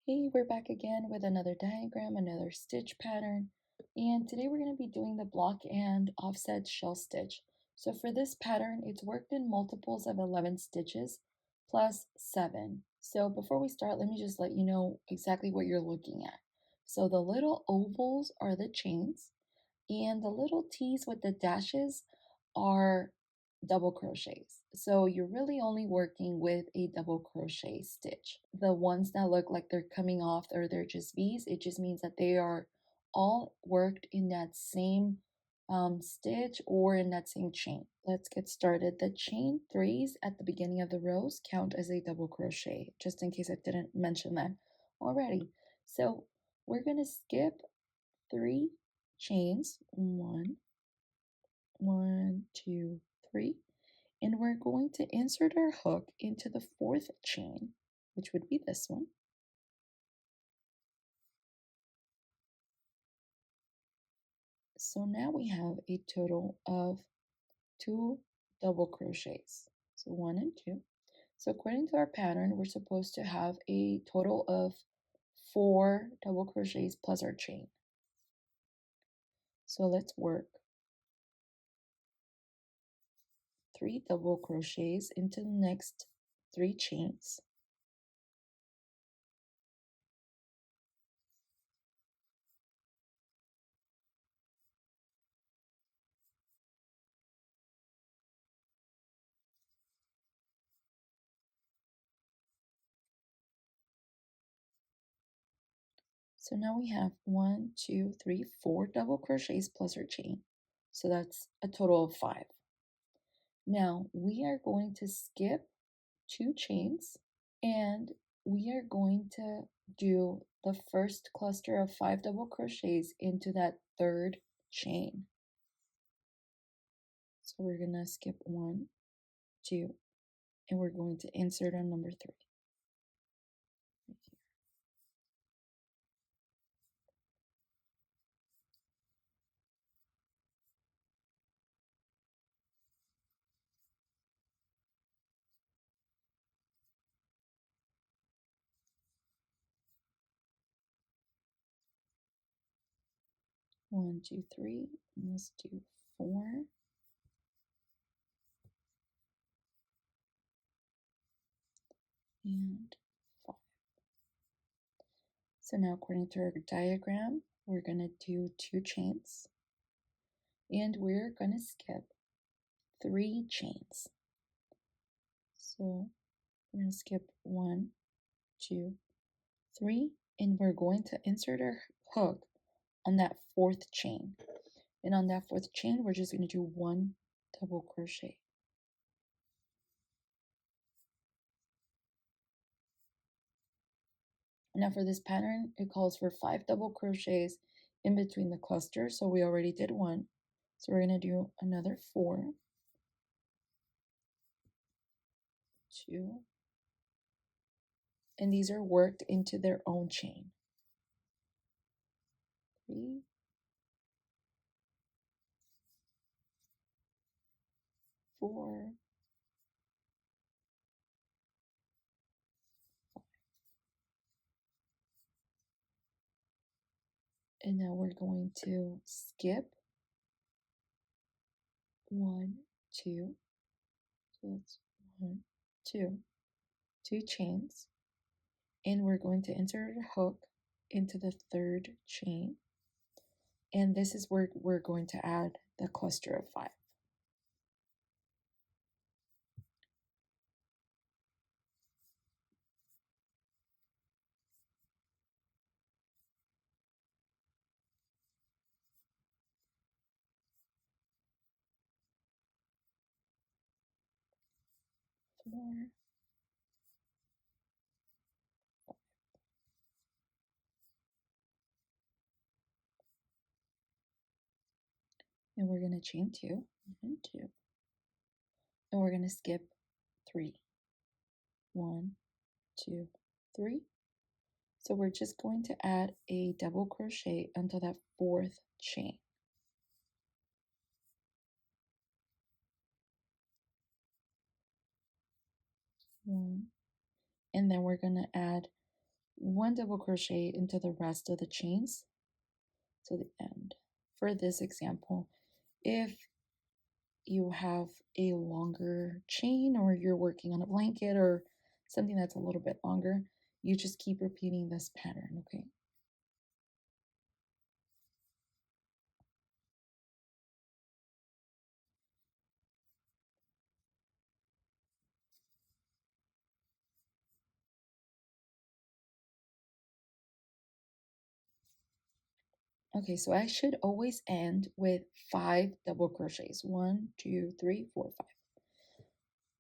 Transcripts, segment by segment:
Hey, we're back again with another diagram, another stitch pattern, and today we're going to be doing the block and offset shell stitch. So for this pattern, it's worked in multiples of 11 stitches plus 7. So before we start, let me just let you know exactly what you're looking at. So the little ovals are the chains, and the little T's with the dashes are double crochets. So you're really only working with a double crochet stitch. The ones that look like they're coming off or they're just V's, it just means that they are all worked in that same stitch or in that same chain. Let's get started. The chain 3s at the beginning of the rows count as a double crochet, just in case I didn't mention that already. So we're going to skip 3 chains, one, two, three, and we're going to insert our hook into the 4th chain, which would be this one. So now we have a total of 2 double crochets, so 1 and 2. So according to our pattern, we're supposed to have a total of 4 double crochets plus our chain. So let's work 3 double crochets into the next 3 chains. So now we have 1, 2, 3, 4 double crochets plus our chain. So that's a total of 5. Now we are going to skip 2 chains and we are going to do the first cluster of 5 double crochets into that 3rd chain. So we're going to skip 1, 2, and we're going to insert on number 3. 1, 2, 3, and let's do 4. And 5. So now according to our diagram, we're going to do 2 chains and we're going to skip 3 chains. So we're going to skip 1, 2, 3, and we're going to insert our hook on that 4th chain. And on that 4th chain, we're just going to do 1 double crochet. Now for this pattern, it calls for 5 double crochets in between the clusters. So we already did 1. So we're going to do another 4, 2, and these are worked into their own chain. 3, 4, and now we're going to skip 1, 2, so that's 1, 2, 2 chains, and we're going to insert a hook into the 3rd chain, and this is where we're going to add the cluster of 5. Four, and we're going to chain 2 and 2, and we're going to skip 3, 1, 2, 3. So we're just going to add a double crochet until that 4th chain. 1, and then we're going to add one double crochet into the rest of the chains to the end. For this example, if you have a longer chain or you're working on a blanket or something that's a little bit longer, you just keep repeating this pattern, okay? Okay, so I should always end with 5 double crochets. 1, 2, 3, 4, 5.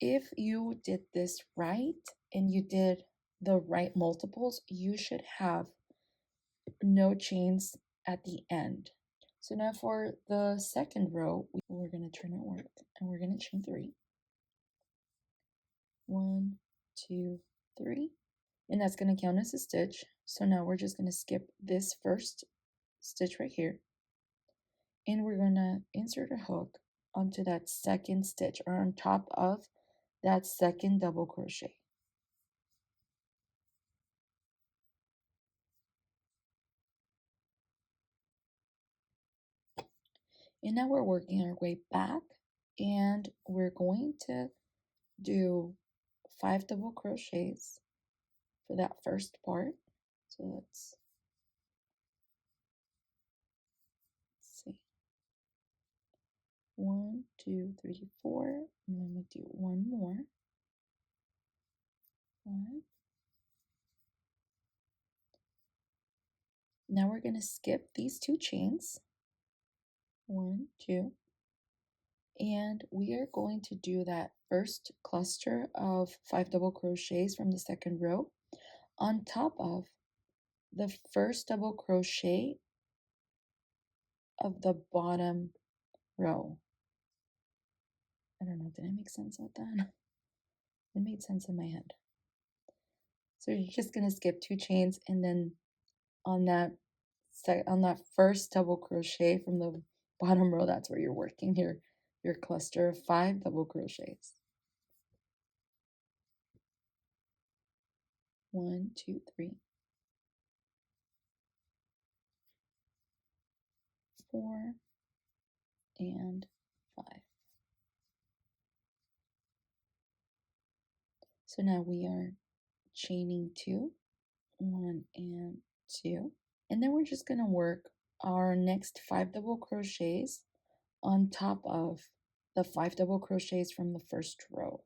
If you did this right and you did the right multiples, you should have no chains at the end. So now for the second row, we're going to turn it work and we're going to chain 3. 1, 2, 3. And that's going to count as a stitch. So now we're just going to skip this first stitch right here. And we're going to insert a hook onto that second stitch or on top of that second double crochet. And now we're working our way back and we're going to do 5 double crochets for that first part. So let's see. 1, 2, 3, 4. And then we do one more. 5. Now we're going to skip these 2 chains. 1, 2. And we are going to do that first cluster of 5 double crochets from the second row on top of the first double crochet of the bottom row. I don't know, did I make sense with that? It made sense in my head. So you're just going to skip 2 chains and then on that first double crochet from the bottom row, that's where you're working your cluster of 5 double crochets. 1, 2, 3, 4, and 5. So now we are chaining 2, 1 and 2, and then we're just going to work our next 5 double crochets on top of the 5 double crochets from the first row.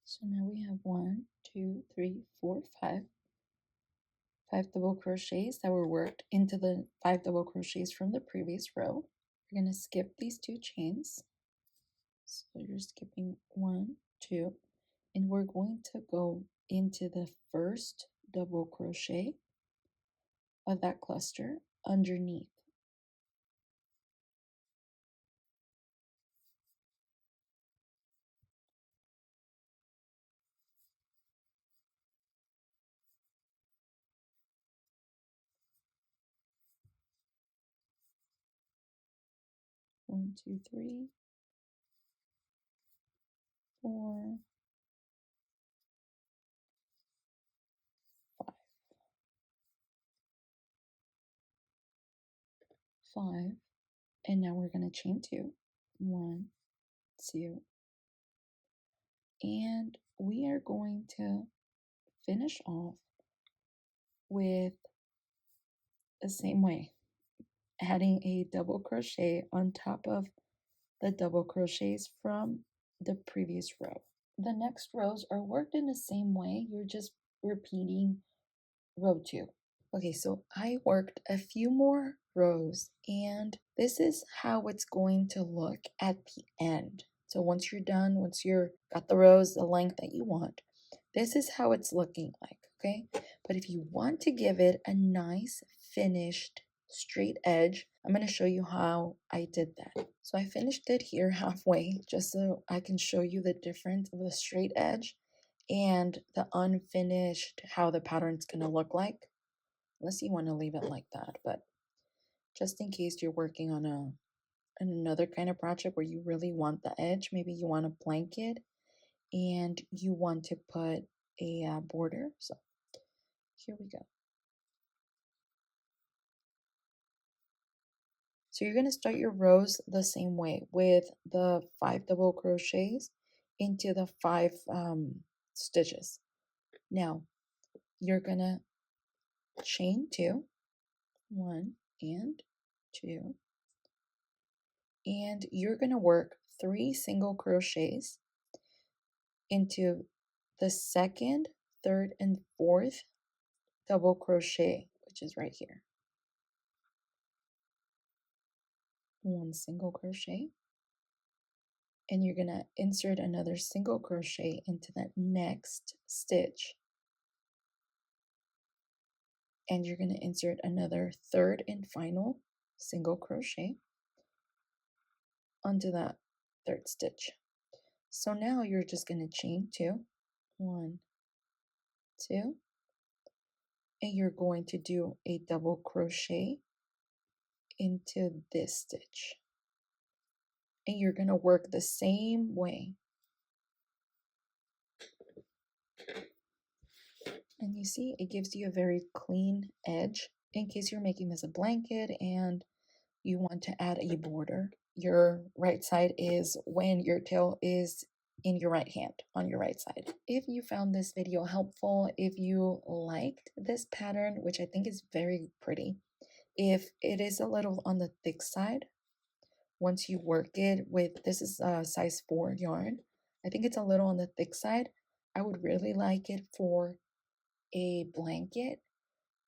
So now we have 1, 2, 3, 4, 5 double crochets that were worked into the 5 double crochets from the previous row. We're going to skip these 2 chains. So you're skipping 1, 2, and we're going to go into the first double crochet of that cluster underneath. One, two, three, 4, 5. 5. And now we're going to chain 2. 1, 2. And we are going to finish off with the same way, adding a double crochet on top of the double crochets from the previous row. The next rows are worked in the same way, you're just repeating row 2. Okay, so I worked a few more rows, and this is how it's going to look at the end. So once you're done, once you're got the rows the length that you want, this is how it's looking like, okay? But if you want to give it a nice finished straight edge, I'm going to show you how I did that. So I finished it here halfway just so I can show you the difference of the straight edge and the unfinished, how the pattern's going to look like. Unless you want to leave it like that, but just in case you're working on another kind of project where you really want the edge, maybe you want a blanket and you want to put a border. So here we go. So you're going to start your rows the same way with the 5 double crochets into the 5 stitches. Now you're going to chain 2, 1 and 2, and you're going to work 3 single crochets into the second, third, and fourth double crochet, which is right here. 1 single crochet, and you're going to insert another single crochet into that next stitch, and you're going to insert another third and final single crochet onto that third stitch. So now you're just going to chain 2, 1, 2, and you're going to do a double crochet into this stitch, and you're going to work the same way. And you see, it gives you a very clean edge in case you're making this a blanket and you want to add a border. Your right side is when your tail is in your right hand on your right side. If you found this video helpful, if you liked this pattern, which I think is very pretty, if it is a little on the thick side, once you work it with, this is a size 4 yarn, I think it's a little on the thick side. I would really like it for a blanket.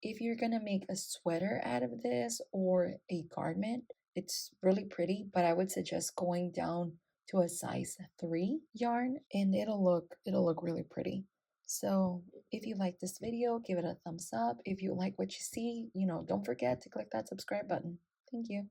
If you're gonna make a sweater out of this or a garment, it's really pretty, but I would suggest going down to a size 3 yarn and it'll look really pretty. So if you like this video, give it a thumbs up. If you like what you see, don't forget to click that subscribe button. Thank you.